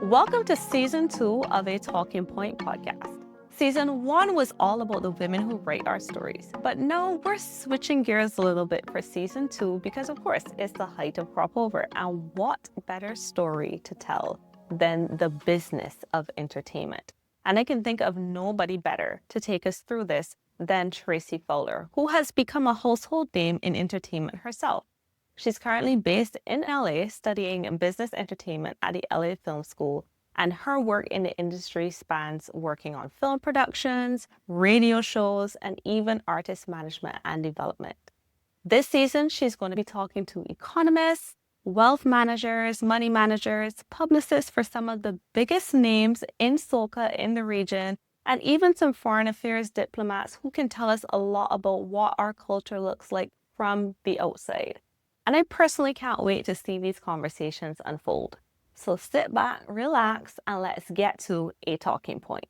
Welcome to Season 2 of a Talking Point podcast. Season 1 was all about the women who write our stories. But no, we're switching gears a little bit for Season 2 because, of course, it's the height of Cropover. And what better story to tell than the business of entertainment? And I can think of nobody better to take us through this than Tracy Fowler, who has become a household name in entertainment herself. She's currently based in LA studying business entertainment at the LA Film School, and her work in the industry spans working on film productions, radio shows, and even artist management and development. This season, she's going to be talking to economists, wealth managers, money managers, publicists for some of the biggest names in SoCA in the region, and even some foreign affairs diplomats who can tell us a lot about what our culture looks like from the outside. And I personally can't wait to see these conversations unfold. So sit back, relax, and let's get to a talking point.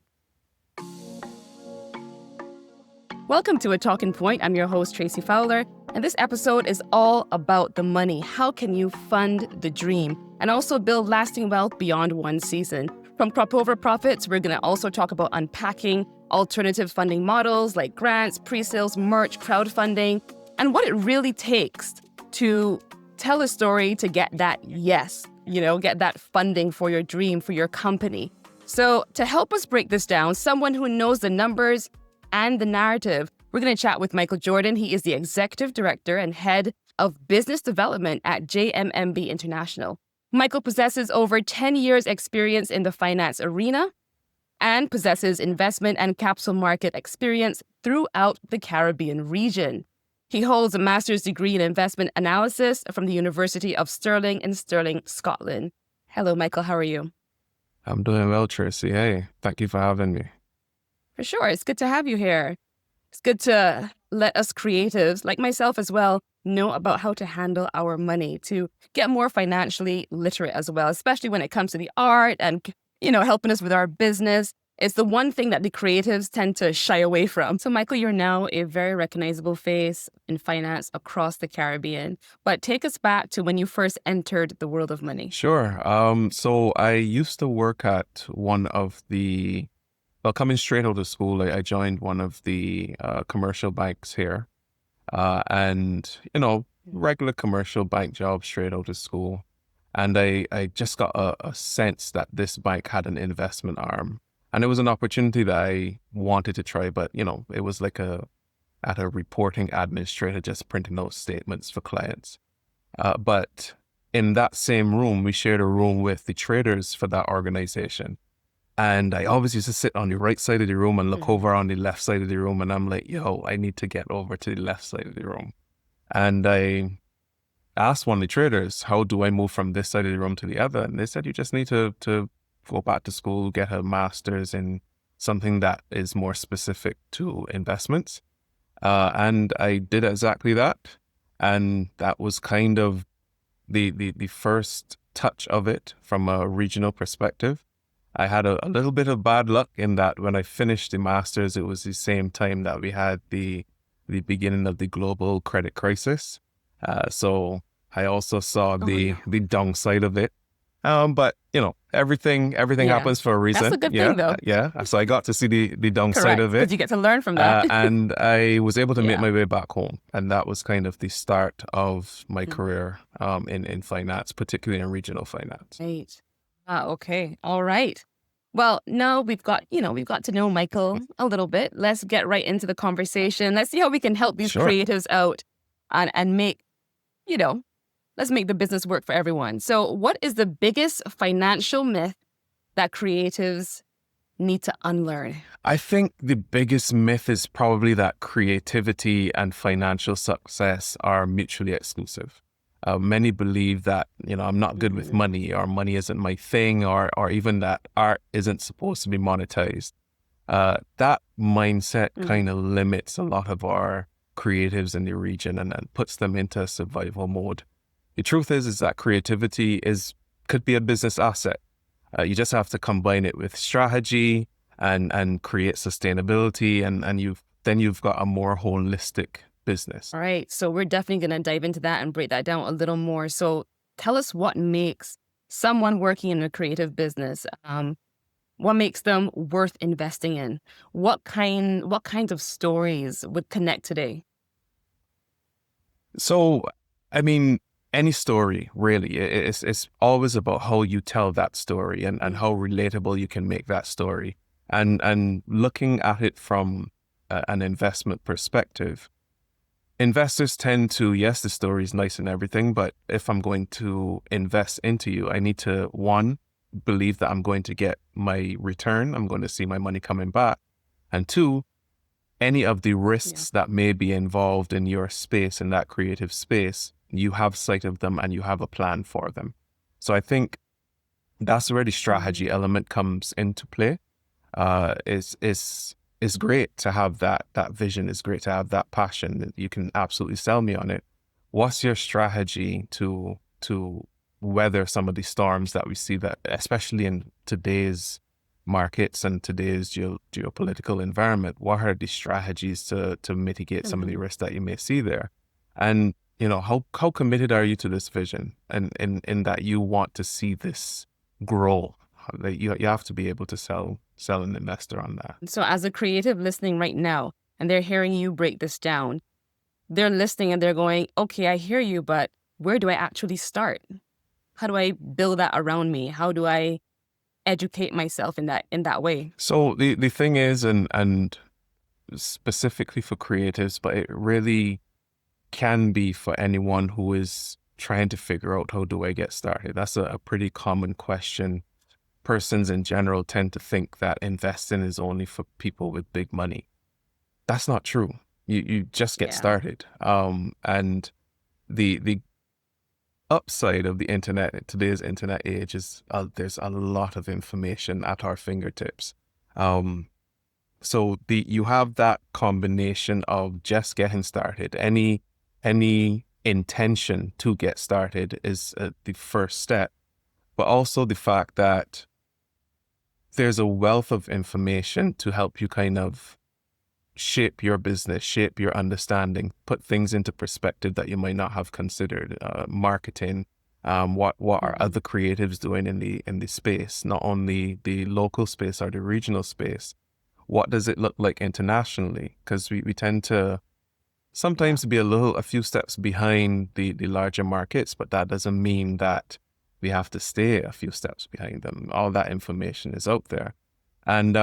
Welcome to A Talking Point. I'm your host, Tracy Fowler, and this episode is all about the money. How can you fund the dream and also build lasting wealth beyond one season? From Cropover Profits, we're going to also talk about unpacking alternative funding models like grants, pre-sales, merch, crowdfunding, and what it really takes to tell a story to get that yes, get that funding for your dream, for your company. So to help us break this down, someone who knows the numbers and the narrative, we're going to chat with Michael Jordan. He is the Executive Director and Head of Business Development at JMMB International. Michael possesses over 10 years experience in the finance arena and possesses investment and capital market experience throughout the Caribbean region. He holds a master's degree in investment analysis from the University of Stirling in Stirling, Scotland. Hello, Michael. How are you? I'm doing well, Tracy. Hey, thank you for having me. For sure. It's good to have you here. It's good to let us creatives, like myself as well, know about how to handle our money, to get more financially literate as well, especially when it comes to the art and, helping us with our business. It's the one thing that the creatives tend to shy away from. So, Michael, you're now a very recognizable face in finance across the Caribbean. But take us back to when you first entered the world of money. Sure. So I used to work at one of coming straight out of school, I joined one of the commercial banks here. Regular commercial bank job straight out of school. And I just got a sense that this bank had an investment arm. And it was an opportunity that I wanted to try, but, it was like at a reporting administrator, just printing out statements for clients. But in that same room, we shared a room with the traders for that organization. And I always used to sit on the right side of the room and look over on the left side of the room. And I'm like, I need to get over to the left side of the room. And I asked one of the traders, how do I move from this side of the room to the other? And they said, you just need to go back to school, get a master's in something that is more specific to investments. And I did exactly that. And that was kind of the first touch of it from a regional perspective. I had a little bit of bad luck in that when I finished the master's, it was the same time that we had the beginning of the global credit crisis. So I also saw the downside of it. But everything happens for a reason. That's a good thing, though. Yeah. So I got to see the downside of it. Because you get to learn from that. And I was able to make my way back home. And that was kind of the start of my career in finance, particularly in regional finance. Right. Okay. All right. Well, now we've got to know Michael a little bit. Let's get right into the conversation. Let's see how we can help these creatives out and make, let's make the business work for everyone. So what is the biggest financial myth that creatives need to unlearn? I think the biggest myth is probably that creativity and financial success are mutually exclusive. Many believe that, I'm not good with money, or money isn't my thing, or even that art isn't supposed to be monetized. That mindset kind of limits a lot of our creatives in the region and puts them into survival mode. The truth is that creativity could be a business asset. You just have to combine it with strategy and create sustainability, and you've got a more holistic business. All right. So we're definitely going to dive into that and break that down a little more. So tell us what makes someone working in a creative business? What makes them worth investing in? What kinds of stories would connect today? So, I mean, any story really, it's always about how you tell that story and how relatable you can make that story. And looking at it from an investment perspective, investors tend to, yes, the story is nice and everything, but if I'm going to invest into you, I need to, one, believe that I'm going to get my return. I'm going to see my money coming back. And two, any of the risks that may be involved in your space, in that creative space, you have sight of them and you have a plan for them. So I think that's where the strategy element comes into play. It's great to have that vision. It's great to have that passion. You can absolutely sell me on it. What's your strategy to weather some of the storms that we see, that especially in today's markets and today's geopolitical environment? What are the strategies to mitigate some of the risks that you may see there? And how committed are you to this vision, and in that you want to see this grow? You have to be able to sell an investor on that. So as a creative listening right now, and they're hearing you break this down, they're listening and they're going, okay, I hear you, but where do I actually start? How do I build that around me? How do I educate myself in that way? So the thing is, and specifically for creatives, but it really can be for anyone who is trying to figure out, how do I get started? That's a pretty common question. Persons in general tend to think that investing is only for people with big money. That's not true. You just get started. And the upside of the internet, today's internet age, is there's a lot of information at our fingertips. So you have that combination of just getting started. Any intention to get started is the first step, but also the fact that there's a wealth of information to help you kind of shape your business, shape your understanding, put things into perspective that you might not have considered. Marketing, what are other creatives doing in the space, not only the local space or the regional space. What does it look like internationally? Because we tend to sometimes be a few steps behind the larger markets, but that doesn't mean that we have to stay a few steps behind them. All that information is out there. And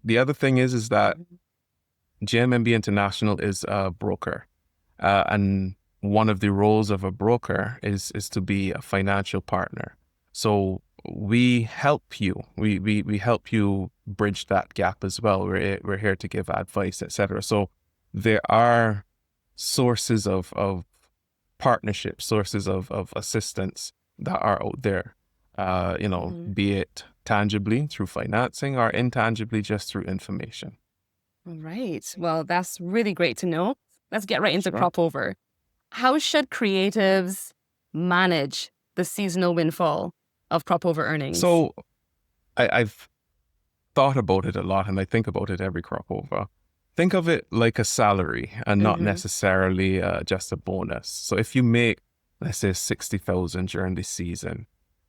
the other thing is that JMMB International is a broker. And one of the roles of a broker is to be a financial partner. So we help you. We help you bridge that gap as well. We're here to give advice, etc. So there are sources of partnership, sources of assistance that are out there, be it tangibly through financing or intangibly just through information. All right. Well, that's really great to know. Let's get right into Sure. Cropover. How should creatives manage the seasonal windfall of Cropover earnings? So I've thought about it a lot, and I think about it every Cropover. Think of it like a salary and not necessarily just a bonus. So if you make, let's say, $60,000 during the season,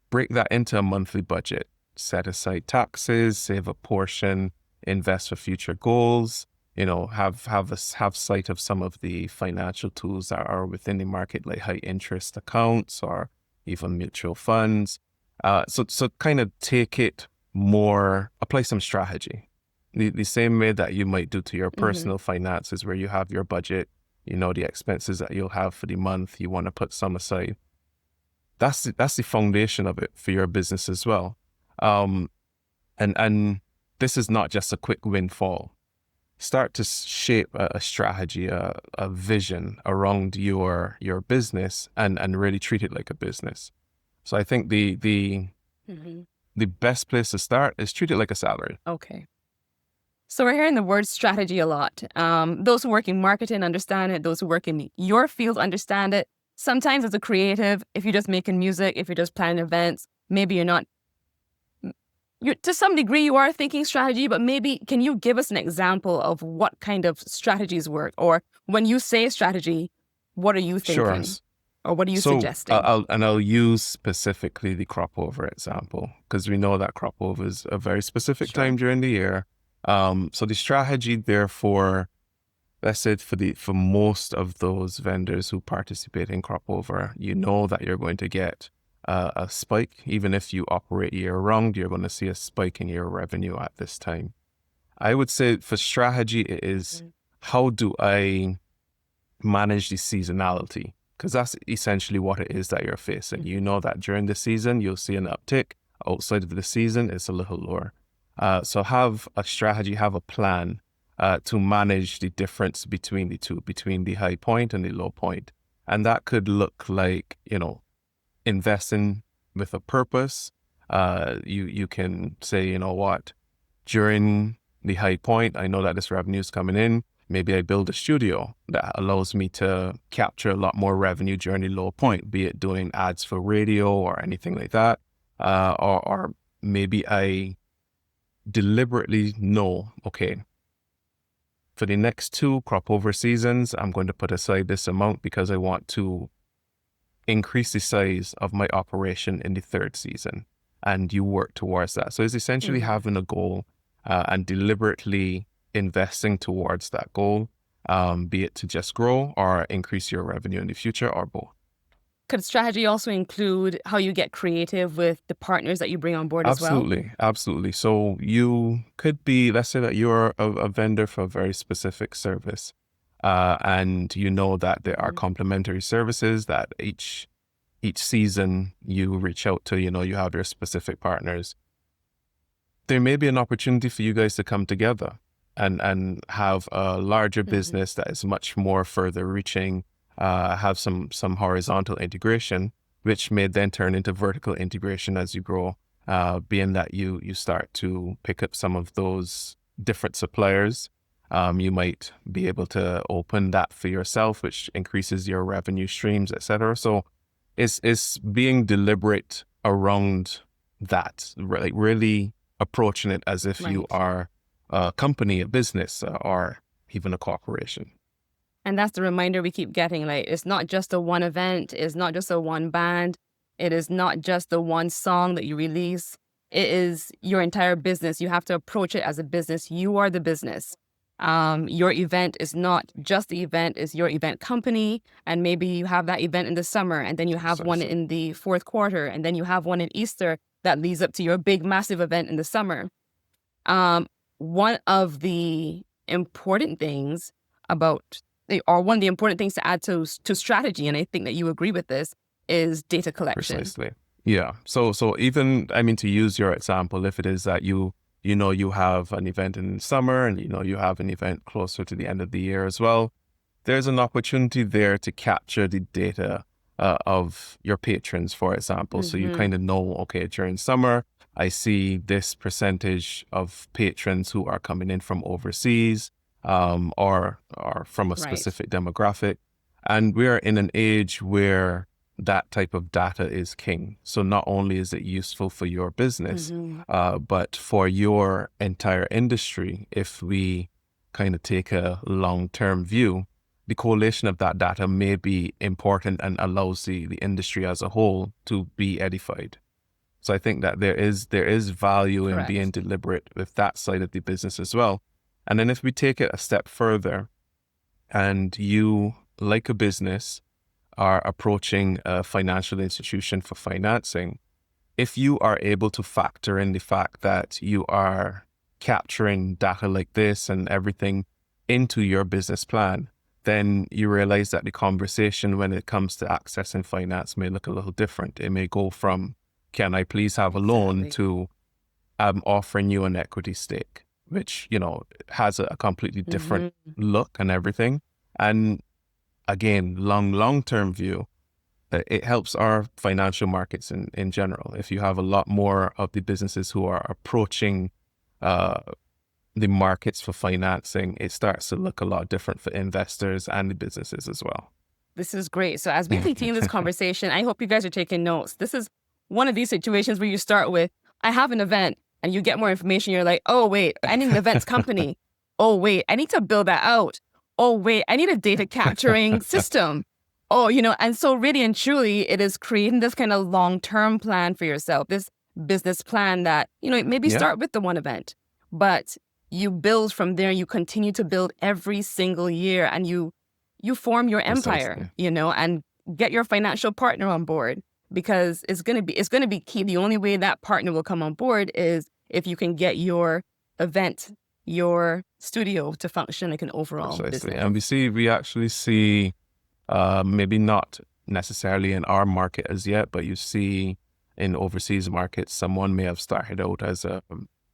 break that into a monthly budget, set aside taxes, save a portion, invest for future goals, have sight of some of the financial tools that are within the market, like high interest accounts or even mutual funds. So kind of take it more, apply some strategy. The same way that you might do to your personal finances, where you have your budget, the expenses that you'll have for the month, you want to put some aside. That's the foundation of it for your business as well. And this is not just a quick windfall. Start to shape a strategy, a vision around your business, and really treat it like a business. So I think the best place to start is treat it like a salary. Okay. So we're hearing the word strategy a lot. Those who work in marketing understand it. Those who work in your field understand it. Sometimes as a creative, if you're just making music, if you're just planning events, maybe you're not, to some degree you are thinking strategy, but maybe can you give us an example of what kind of strategies work? Or when you say strategy, what are you thinking? Sure. Or what are you So suggesting? I'll use specifically the Cropover example because we know that Cropover is a very specific time Sure. during the year. So the strategy, therefore, let's say for most of those vendors who participate in Cropover, you know that you're going to get a spike. Even if you operate year round, you're going to see a spike in your revenue at this time. I would say for strategy, it is how do I manage the seasonality? Because that's essentially what it is that you're facing. You know that during the season, you'll see an uptick. Outside of the season, it's a little lower. So have a strategy, have a plan to manage the difference between the two, between the high point and the low point. And that could look like, investing with a purpose. You can say, you know what, during the high point, I know that this revenue is coming in. Maybe I build a studio that allows me to capture a lot more revenue during the low point, be it doing ads for radio or anything like that. Or maybe I deliberately know, okay, for the next 2 Cropover seasons, I'm going to put aside this amount because I want to increase the size of my operation in the 3rd season. And you work towards that. So it's essentially having a goal and deliberately investing towards that goal, be it to just grow or increase your revenue in the future or both. Could strategy also include how you get creative with the partners that you bring on board as well? Absolutely. So you could be, let's say that you're a vendor for a very specific service, and you know that there are complementary services that each season you reach out to, you have your specific partners. There may be an opportunity for you guys to come together and have a larger business that is much more further reaching, have some horizontal integration, which may then turn into vertical integration as you grow, being that you start to pick up some of those different suppliers. You might be able to open that for yourself, which increases your revenue streams, etc. So it's being deliberate around that, like really approaching it as if you are a company, a business, or even a corporation. And that's the reminder we keep getting. Like, it's not just a one event. It's not just a one band. It is not just the one song that you release. It is your entire business. You have to approach it as a business. You are the business. Your event is not just the event, it's your event company. And maybe you have that event in the summer, and then you have one in the 4th quarter, and then you have one in Easter that leads up to your big, massive event in the summer. One of the important things one of the important things to add to strategy, and I think that you agree with this, is data collection. Precisely. Yeah. So even, to use your example, if it is that you have an event in summer and you have an event closer to the end of the year as well, there's an opportunity there to capture the data of your patrons, for example. So you kind of know, okay, during summer, I see this percentage of patrons who are coming in from overseas, or from a specific demographic. And we are in an age where that type of data is king. So not only is it useful for your business, but for your entire industry, if we kind of take a long-term view, the collation of that data may be important and allows the industry as a whole to be edified. So I think that there is value in being deliberate with that side of the business as well. And then if we take it a step further, and you, like a business, are approaching a financial institution for financing, if you are able to factor in the fact that you are capturing data like this and everything into your business plan, then you realize that the conversation when it comes to accessing finance may look a little different. It may go from, can I please have a loan, to I'm offering you an equity stake, which, has a completely different look and everything. And again, long-term view, it helps our financial markets in general. If you have a lot more of the businesses who are approaching the markets for financing, it starts to look a lot different for investors and the businesses as well. This is great. So as we continue this conversation, I hope you guys are taking notes. This is one of these situations where you start with, I have an event, and you get more information. You're like, oh, wait, I need an events company. Oh, wait, I need to build that out. Oh, wait, I need a data capturing system. Oh, and so really and truly, it is creating this kind of long-term plan for yourself, this business plan that, maybe Yeah, start with the one event, but you build from there, you continue to build every single year, and you form your empire, precisely. and get your financial partner on board, because it's gonna be key. The only way that partner will come on board is if you can get your event, your studio to function like an overall Precisely. business. And we actually see, maybe not necessarily in our market as yet, but you see in overseas markets, someone may have started out as a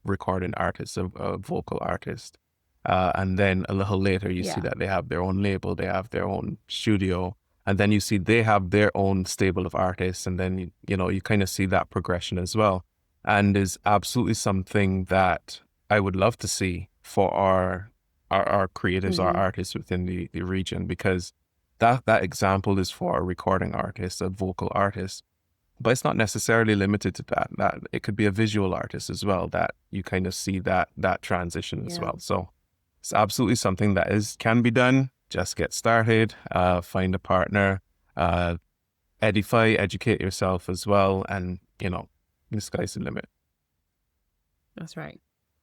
recording artist, a vocal artist. And then a little later, you see Yeah. that they have their own label, they have their own studio. And then you see they have their own stable of artists. And then, you kind of see that progression as well. And is absolutely something that I would love to see for our creatives, our Mm-hmm. artists within the region, because that example is for a recording artist, a vocal artist, but it's not necessarily limited to that. That it could be a visual artist as well, that you kind of see that transition as Yeah. well. So it's absolutely something that can be done. Just get started, find a partner, educate yourself as well, and the sky's the limit. That's right.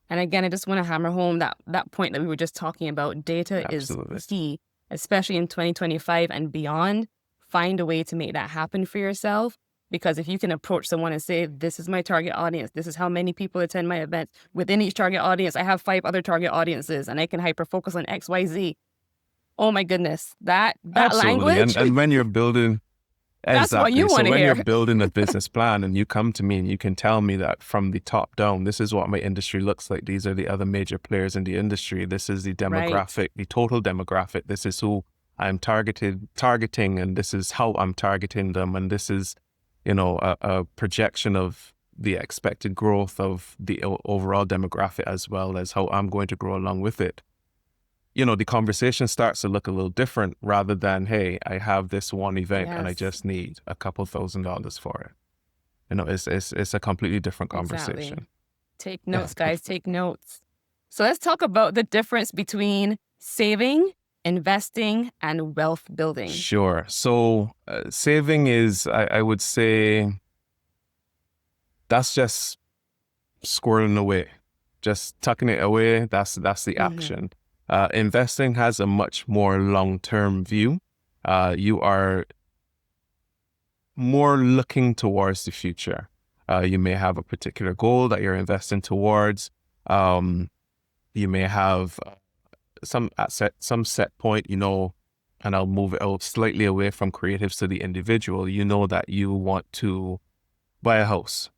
And again, I just want to hammer home that point that we were just talking about. Data is Absolutely. key, especially in 2025 and beyond. Find a way to make that happen for yourself. Because if you can approach someone and say, this is my target audience, this is how many people attend my events. Within each target audience, I have 5 other target audiences, and I can hyper focus on X, Y, Z. Oh my goodness, that Absolutely. language, And when you're building, that's what exactly. you So want to when you're hear. building a business plan and you come to me and you can tell me that from the top down, this is what my industry looks like. These are the other major players in the industry. This is the Right. demographic, the total demographic. This is who I'm targeting, and this is how I'm targeting them. And this is, a projection of the expected growth of the overall demographic, as well as how I'm going to grow along with it. The conversation starts to look a little different, rather than, hey, I have this one event and I Yes, just need a couple $1,000s for it. It's a completely different exactly. conversation. Take notes, guys, take notes. So let's talk about the difference between saving, investing, and wealth building. Sure. So saving is, I would say, that's just squirreling away, just tucking it away. That's the action. Investing has a much more long-term view. You are more looking towards the future. You may have a particular goal that you're investing towards. You may have some set point, and I'll move it out slightly away from creatives to the individual. That you want to buy a house.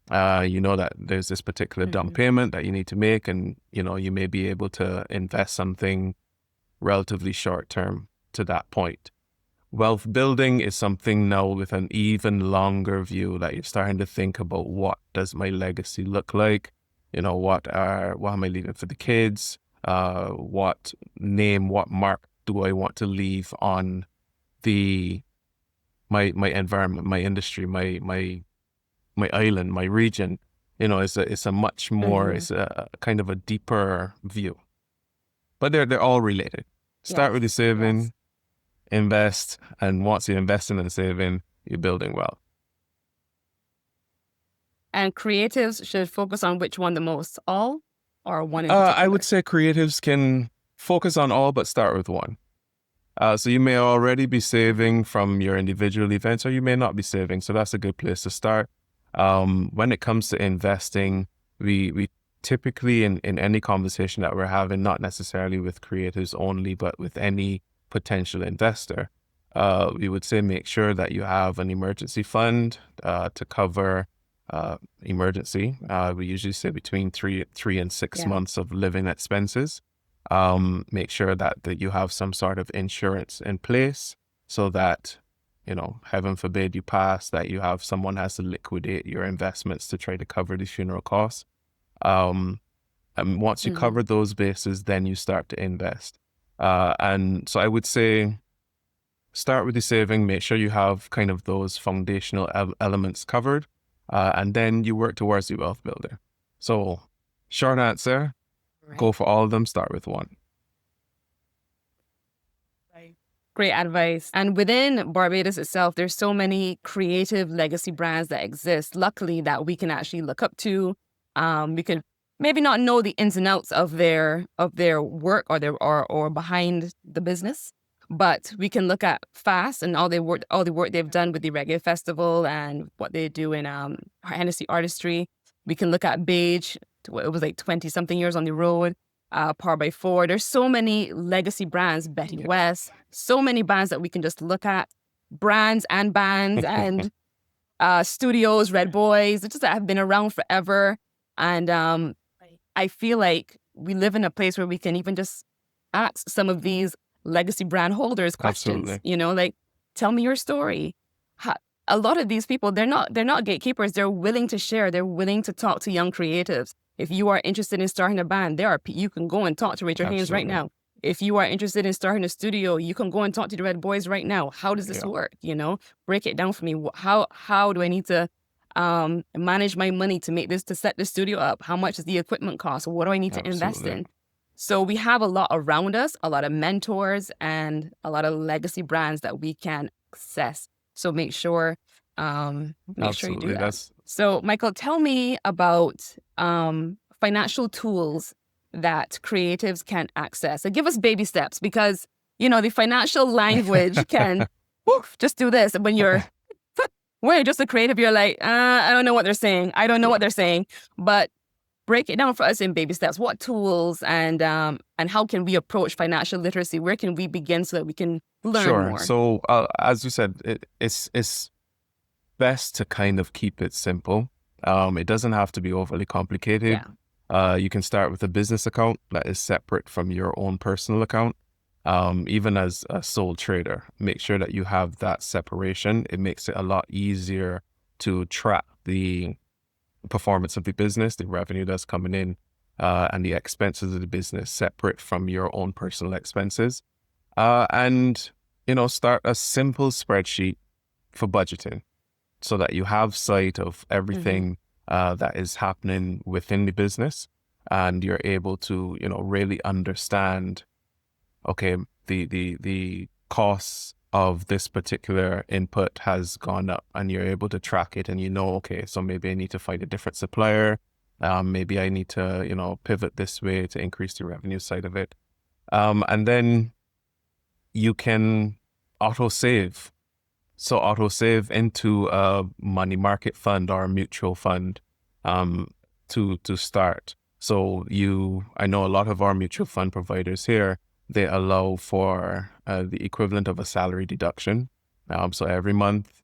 That there's this particular down payment that you need to make, and you may be able to invest something relatively short term to that point. Wealth building is something now with an even longer view, that you're starting to think about, what does my legacy look like? What am I leaving for the kids? What mark do I want to leave on my environment, my industry, my island, my region? It's a much more, it's a kind of a deeper view, but they're all related. Start with the saving, invest, and once you're investing and saving, you're building wealth. And creatives should focus on which one the most, all or one in particular? I would say creatives can focus on all, but start with one. So you may already be saving from your individual events, or you may not be saving. So that's a good place to start. When it comes to investing, we typically, in any conversation that we're having, not necessarily with creatives only, but with any potential investor, we would say make sure that you have an emergency fund to cover emergency. We usually say between 3 and 6 months of living expenses. Make sure that you have some sort of insurance in place, so that, heaven forbid you pass, that you have someone has to liquidate your investments to try to cover the funeral costs. And once you cover those bases, then you start to invest. And so I would say, start with the saving, make sure you have kind of those foundational elements covered, and then you work towards the wealth builder. So short answer, go for all of them, start with one. Right. Great advice. And within Barbados itself, there's so many creative legacy brands that exist, luckily, that we can actually look up to. We can maybe not know the ins and outs of their work or behind the business, but we can look at Fast and all the work they've done with the Reggae Festival and what they do in Hennessy Artistry. We can look at Beige. It was like 20 something years on the road. Par by Four. There's so many legacy brands, Betty West, so many bands that we can just look at, brands and bands and studios, Red Boys, just that have been around forever. And I feel like we live in a place where we can even just ask some of these legacy brand holders questions. Absolutely. Like, tell me your story. A lot of these people, they're not gatekeepers. They're willing to share. They're willing to talk to young creatives. If you are interested in starting a band, you can go and talk to Rachel Haynes right now. If you are interested in starting a studio, you can go and talk to the Red Boys right now. How does this work? Break it down for me. How do I need to manage my money to set the studio up? How much does the equipment cost? What do I need to invest in? So we have a lot around us, a lot of mentors and a lot of legacy brands that we can access. So make sure you do that. So Michael, tell me about financial tools that creatives can access. And give us baby steps, because the financial language can just do this. When you're just a creative, you're like, I don't know what they're saying. But break it down for us in baby steps. What tools and how can we approach financial literacy? Where can we begin so that we can learn more? So as you said, it's best to kind of keep it simple. It doesn't have to be overly complicated. You can start with a business account that is separate from your own personal account. Even as a sole trader, make sure that you have that separation. It makes it a lot easier to track the performance of the business, the revenue that's coming in, and the expenses of the business separate from your own personal expenses. And start a simple spreadsheet for budgeting, so that you have sight of everything that is happening within the business, and you're able to, really understand, okay, the costs of this particular input has gone up, and you're able to track it, and okay, so maybe I need to find a different supplier. Maybe I need to, pivot this way to increase the revenue side of it. And then you can auto-save. So auto-save into a money market fund or a mutual fund to start. So I know a lot of our mutual fund providers here, they allow for the equivalent of a salary deduction. So every month,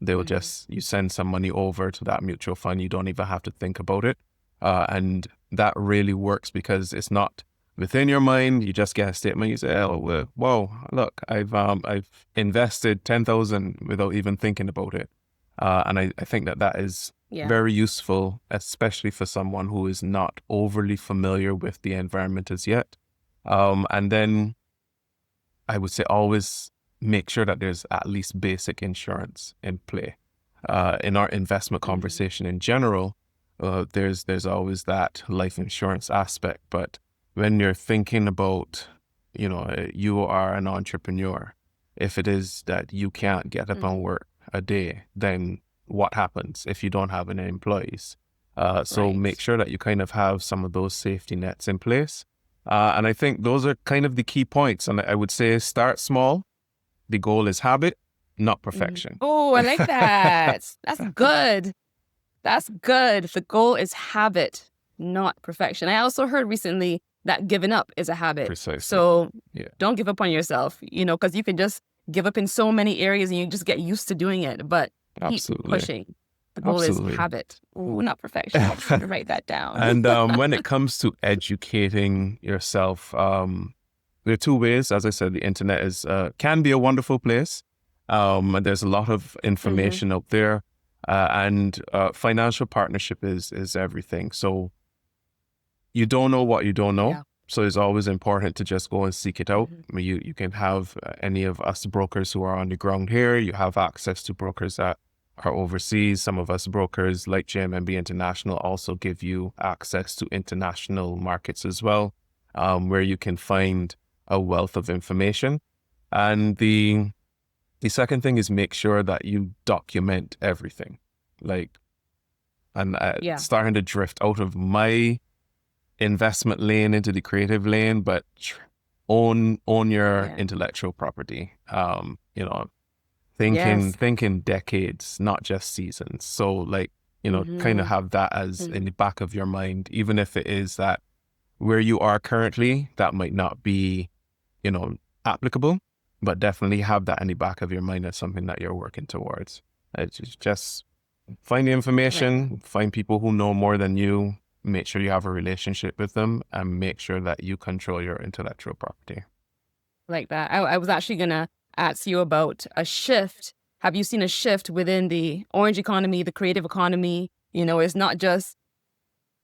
they will you send some money over to that mutual fund. You don't even have to think about it. And that really works because it's not within your mind. You just get a statement. You say, "Oh, whoa, look, I've invested 10,000 without even thinking about it." And I think that is very useful, especially for someone who is not overly familiar with the environment as yet. And then I would say always make sure that there's at least basic insurance in play. In our investment conversation in general, there's always that life insurance aspect. But when you're thinking about, you are an entrepreneur, if it is that you can't get up and work a day, then what happens if you don't have any employees? So make sure that you kind of have some of those safety nets in place. And I think those are kind of the key points. And I would say start small. The goal is habit, not perfection. Oh, I like that. That's good. That's good. The goal is habit, not perfection. I also heard recently that giving up is a habit. Precisely. So don't give up on yourself, because you can just give up in so many areas and you just get used to doing it. But keep pushing. The goal is habit. Ooh, not perfection. I'm going to write that down. And when it comes to educating yourself, there are two ways. As I said, the internet can be a wonderful place. There's a lot of information out there, and financial partnership is everything. So you don't know what you don't know. Yeah. So it's always important to just go and seek it out. I mean, you can have any of us brokers who are on the ground here. You have access to brokers that are overseas. Some of us brokers like JMMB International also give you access to international markets as well, where you can find a wealth of information. And the second thing is make sure that you document everything. Like, and starting to drift out of my investment lane into the creative lane, but own your intellectual property. Thinking decades, not just seasons. So like, kind of have that as in the back of your mind, even if it is that where you are currently, that might not be, applicable, but definitely have that in the back of your mind as something that you're working towards. It's just find the information, find people who know more than you, make sure you have a relationship with them, and make sure that you control your intellectual property. Like that. I was actually going to ask you about a shift. Have you seen a shift within the orange economy, the creative economy? It's not just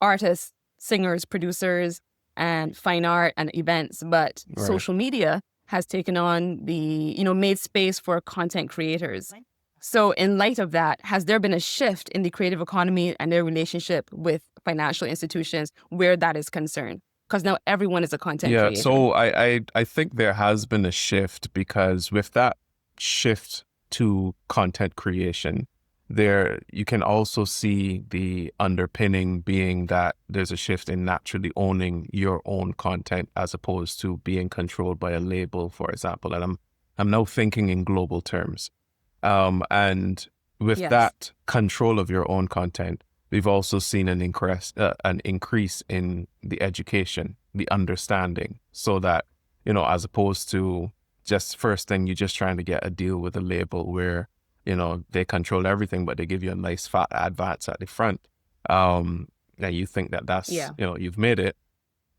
artists, singers, producers, and fine art and events, but social media has taken on the, made space for content creators. So in light of that, has there been a shift in the creative economy and their relationship with financial institutions where that is concerned? Because now everyone is a content creator. So I think there has been a shift, because with that shift to content creation, there you can also see the underpinning being that there's a shift in naturally owning your own content as opposed to being controlled by a label, for example. And I'm now thinking in global terms. And with that control of your own content, we've also seen an increase in the education, the understanding, so that, as opposed to just first thing, you're just trying to get a deal with a label where, they control everything, but they give you a nice fat advance at the front. And you think that that's, you've made it.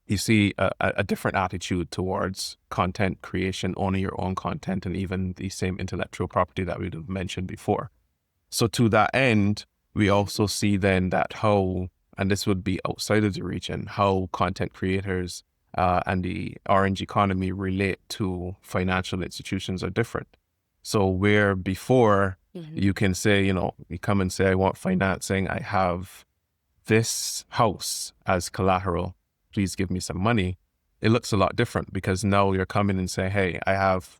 You see a different attitude towards content creation, owning your own content, and even the same intellectual property that we'd have mentioned before. So to that end, we also see then that how, and this would be outside of the region, how content creators and the orange economy relate to financial institutions are different. So where before you can say, you come and say, I want financing, I have this house as collateral, please give me some money. It looks a lot different, because now you're coming and say, hey, I have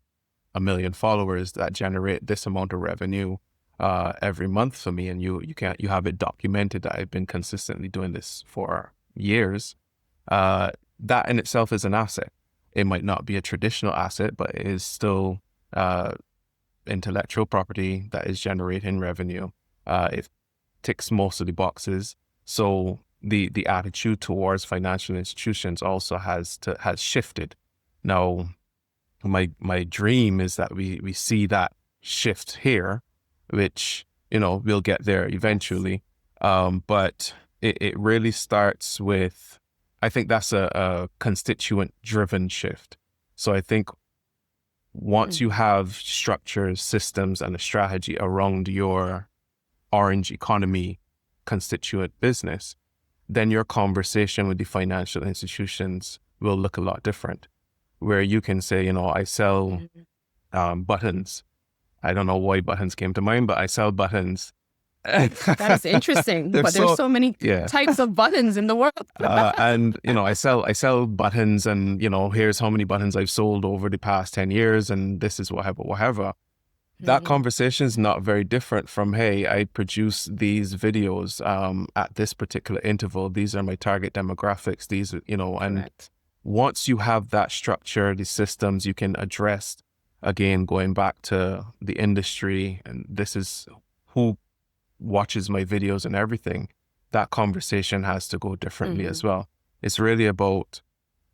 1 million followers that generate this amount of revenue every month for me, and you have it documented that I've been consistently doing this for years. That in itself is an asset. It might not be a traditional asset, but it is still intellectual property that is generating revenue. It ticks most of the boxes. So the attitude towards financial institutions also has shifted. Now, my dream is that we see that shift here, which, we'll get there eventually. But it really starts with, I think that's a constituent-driven shift. So I think once you have structures, systems, and a strategy around your orange economy constituent business, then your conversation with the financial institutions will look a lot different. Where you can say, I sell buttons. I don't know why buttons came to mind, but I sell buttons. That is interesting. But there's so many types of buttons in the world. And, I sell buttons, and, here's how many buttons I've sold over the past 10 years. And this is whatever. That conversation is not very different from, hey, I produce these videos at this particular interval. These are my target demographics. These, and once you have that structure, the systems, you can address, again, going back to the industry, and this is who watches my videos and everything. That conversation has to go differently as well. It's really about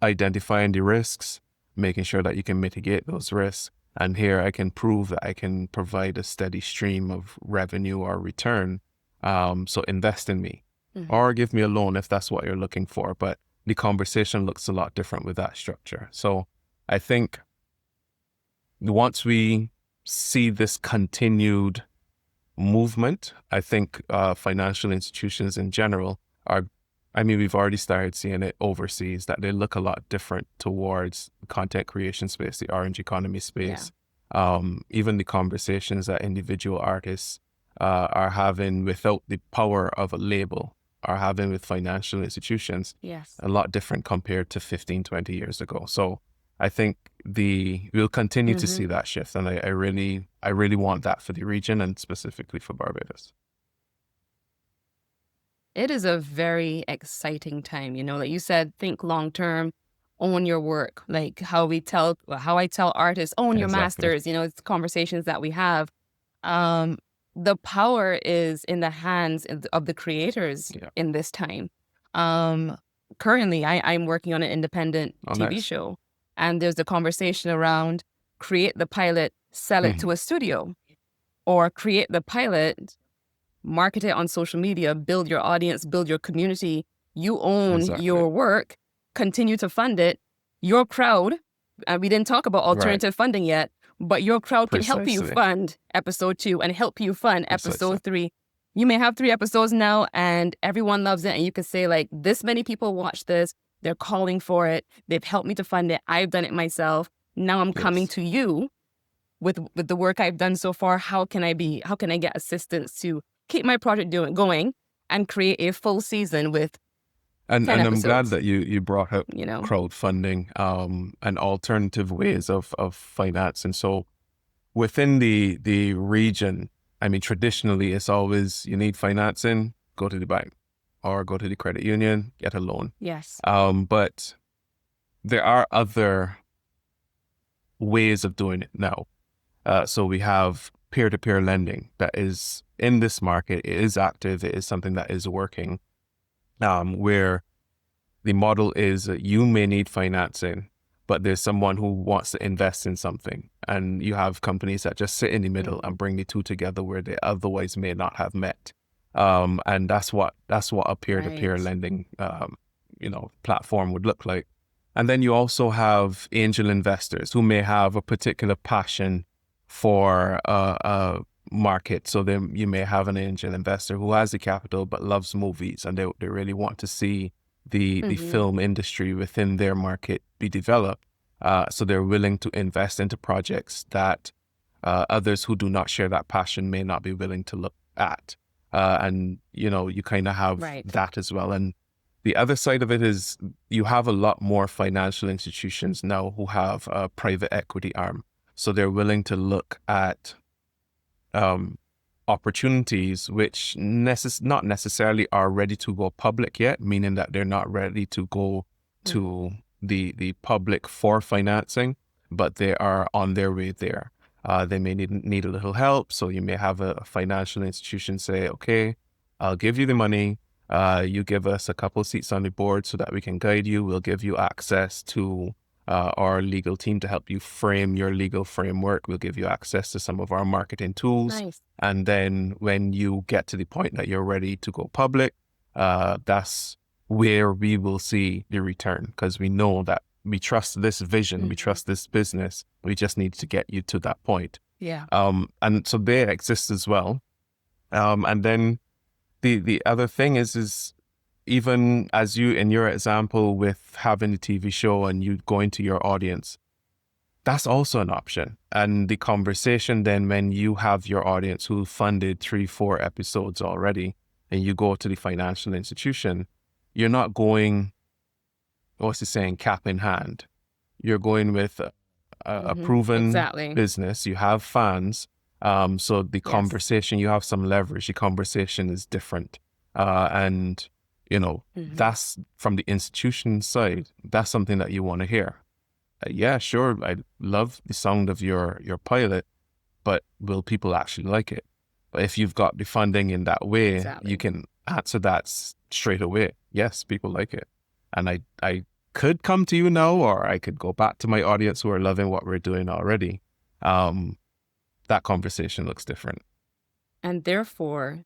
identifying the risks, making sure that you can mitigate those risks. And here I can prove that I can provide a steady stream of revenue or return. So invest in me or give me a loan if that's what you're looking for. But the conversation looks a lot different with that structure. So I think once we see this continued movement, I think financial institutions in general we've already started seeing it overseas, that they look a lot different towards content creation space, the orange economy space. Even the conversations that individual artists are having without the power of a label are having with financial institutions, a lot different compared to 15, 20 years ago. So I think we'll continue to see Mm-hmm. that shift, and I really want that for the region and specifically for Barbados. It is a very exciting time, like you said, think long term, own your work, like how I tell artists, own your Exactly. masters, it's conversations that we have. Um, the power is in the hands of the creators Yeah. in this time. Um, Currently, I'm working on an independent Oh, TV nice. show, and there's a conversation around create the pilot, sell it to Mhm. a studio, or create the pilot, market it on social media, build your audience, build your community. You own Exactly. your work, continue to fund it. Your crowd, we didn't talk about Right. alternative funding yet, but your crowd can help you Precisely. fund episode 2 and help you fund Precisely. episode 3. You may have 3 episodes now and everyone loves it. And you can say, like, this many people watch this. They're calling for it. They've helped me to fund it. I've done it myself. Now I'm coming Yes. to you with the work I've done so far. How can I get assistance to keep my project going and create a full season with And 10 I'm glad episodes, that you brought up you know? crowdfunding and alternative ways of finance. And so within the region, I mean, traditionally it's always you need financing, go to the bank or go to the credit union, get a loan. Yes. But there are other ways of doing it now. So we have peer-to-peer lending that is in this market. It is active. It is something that is working, where the model is that you may need financing, but there's someone who wants to invest in something. And you have companies that just sit in the middle and bring the two together where they otherwise may not have met. And that's what a peer-to-peer Right. lending, platform would look like. And then you also have angel investors who may have a particular passion for a market. So then you may have an angel investor who has the capital but loves movies, and they really want to see the film industry within their market be developed. So they're willing to invest into projects that others who do not share that passion may not be willing to look at. And you kind of have Right. that as well. And the other side of it is you have a lot more financial institutions now who have a private equity arm. So they're willing to look at opportunities which not necessarily are ready to go public yet, meaning that they're not ready to go to the public for financing, but they are on their way there. They may need a little help. So you may have a financial institution say, okay, I'll give you the money. You give us a couple seats on the board so that we can guide you. We'll give you access to our legal team to help you frame your legal framework. We'll give you access to some of our marketing tools. Nice. And then when you get to the point that you're ready to go public, that's where we will see the return, because we know that we trust this vision, we trust this business. We just need to get you to that point. Yeah. And so they exist as well. And then the other thing is even as you, in your example with having a TV show and you going to your audience, that's also an option. And the conversation then when you have your audience who funded 3-4 episodes already and you go to the financial institution, you're not going, what's the saying, cap in hand. You're going with a proven Exactly. business. You have fans. So the Yes. conversation, you have some leverage. The conversation is different. And that's from the institution side. That's something that you want to hear. Yeah, sure. I love the sound of your pilot, but will people actually like it? But if you've got the funding in that way, Exactly. you can answer that straight away. Yes, people like it. And I could come to you now, or I could go back to my audience who are loving what we're doing already. That conversation looks different. And therefore,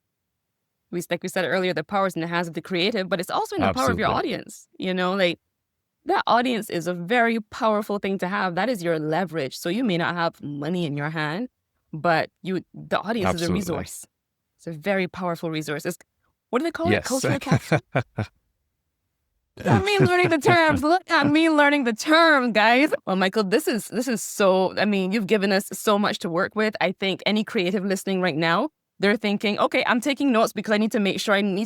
like we said earlier, the power is in the hands of the creative, but it's also in the power of your Absolutely. audience. Like that audience is a very powerful thing to have. That is your leverage. So you may not have money in your hand, but the audience is a Absolutely. resource. It's a very powerful resource. What do they call it? Yes. Cultural capital? Look at me learning the terms. Look at me learning the terms, guys. Well, Michael, this is so, you've given us so much to work with. I think any creative listening right now, they're thinking, okay, I'm taking notes because I need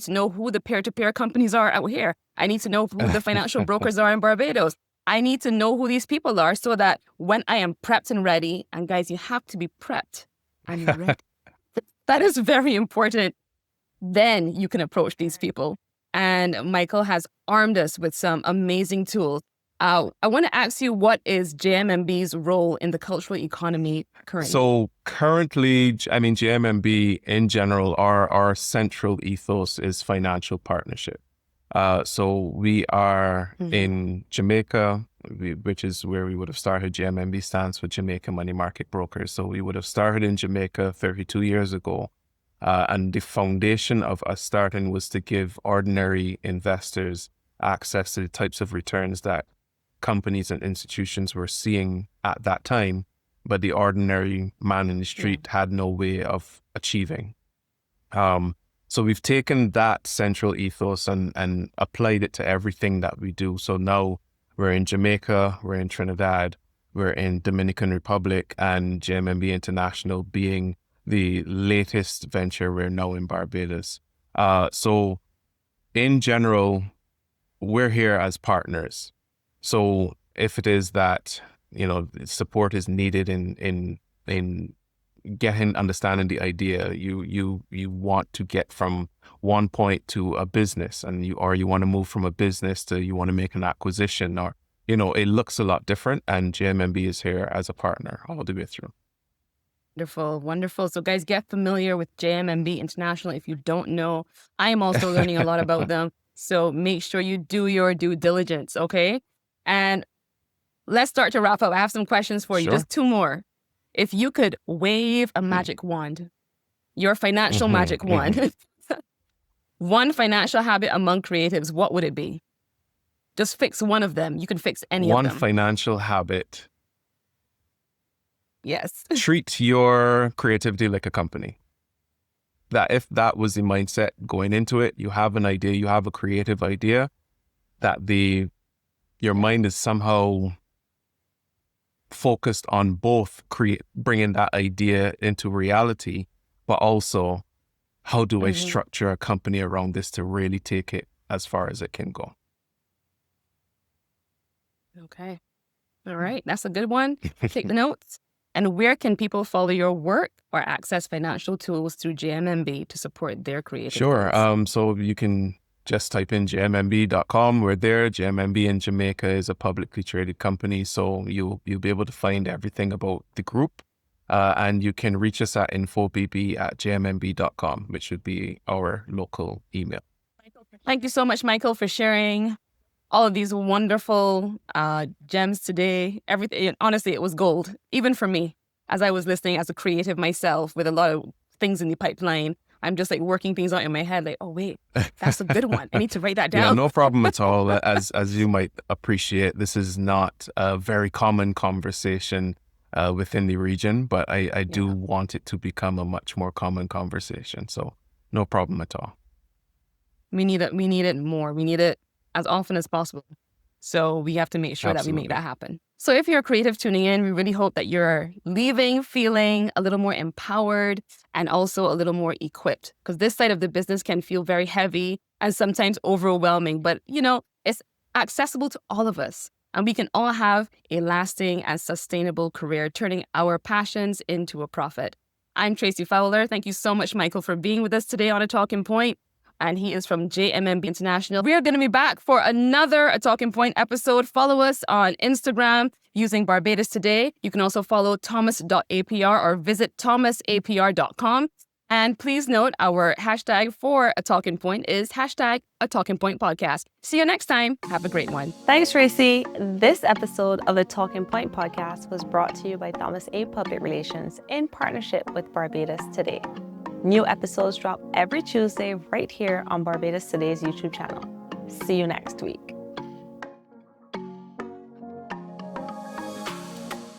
to know who the peer-to-peer companies are out here. I need to know who the financial brokers are in Barbados. I need to know who these people are so that when I am prepped and ready, and guys, you have to be prepped and ready. That is very important. Then you can approach these people. And Michael has armed us with some amazing tools. I want to ask you, what is JMMB's role in the cultural economy currently? So currently, I mean, JMMB in general, our central ethos is financial partnership. So we are in Jamaica, which is where we would have started. JMMB stands for Jamaica Money Market Brokers. So we would have started in Jamaica 32 years ago. And the foundation of us starting was to give ordinary investors access to the types of returns that companies and institutions were seeing at that time, but the ordinary man in the street had no way of achieving. So we've taken that central ethos and applied it to everything that we do. So now we're in Jamaica, we're in Trinidad, we're in Dominican Republic, and JMMB International being the latest venture, we're now in Barbados. So in general, we're here as partners. So if it is that, support is needed in getting, understanding the idea, you want to get from one point to a business, and you want to move from a business to you want to make an acquisition, or it looks a lot different, and JMMB is here as a partner all the way through. Wonderful, wonderful. So guys, get familiar with JMMB International. If you don't know, I am also learning a lot about them. So make sure you do your due diligence, okay? And let's start to wrap up. I have some questions for you, Sure. just two more. If you could wave a magic wand, your financial magic wand, one financial habit among creatives, what would it be? Just fix one of them. You can fix any of them. One financial habit. Yes. Treat your creativity like a company. That if that was the mindset going into it, you have an idea, you have a creative idea, that your mind is somehow focused on both bringing that idea into reality, but also how do I structure a company around this to really take it as far as it can go. Okay. All right. That's a good one. Take the notes. And where can people follow your work or access financial tools through JMMB to support their creative Sure. goals? So you can just type in jmmb.com. We're there. JMMB in Jamaica is a publicly traded company, so you'll be able to find everything about the group. And you can reach us at infobb@jmmb.com, which would be our local email. Thank you so much, Michael, for sharing all of these wonderful gems today. Everything, honestly, it was gold, even for me, as I was listening as a creative myself with a lot of things in the pipeline. I'm just like working things out in my head, like, oh wait, that's a good one. I need to write that down. Yeah, no problem at all. As you might appreciate, this is not a very common conversation within the region, but I do want it to become a much more common conversation. So no problem at all. We need it more. We need it as often as possible. So we have to make sure that we make that happen. So if you're a creative tuning in, we really hope that you're leaving feeling a little more empowered and also a little more equipped, because this side of the business can feel very heavy and sometimes overwhelming, but it's accessible to all of us, and we can all have a lasting and sustainable career, turning our passions into a profit. I'm Tracy Fowler. Thank you so much, Michael, for being with us today on A Talking Point. And he is from JMMB International. We are going to be back for another A Talking Point episode. Follow us on Instagram using Barbados Today. You can also follow Thomas.APR or visit Thomas.APR.com. And please note our hashtag for A Talking Point is hashtag A Talking Point Podcast. See you next time. Have a great one. Thanks, Tracy. This episode of the Talking Point Podcast was brought to you by Thomas.A Public Relations in partnership with Barbados Today. New episodes drop every Tuesday right here on Barbados Today's YouTube channel. See you next week.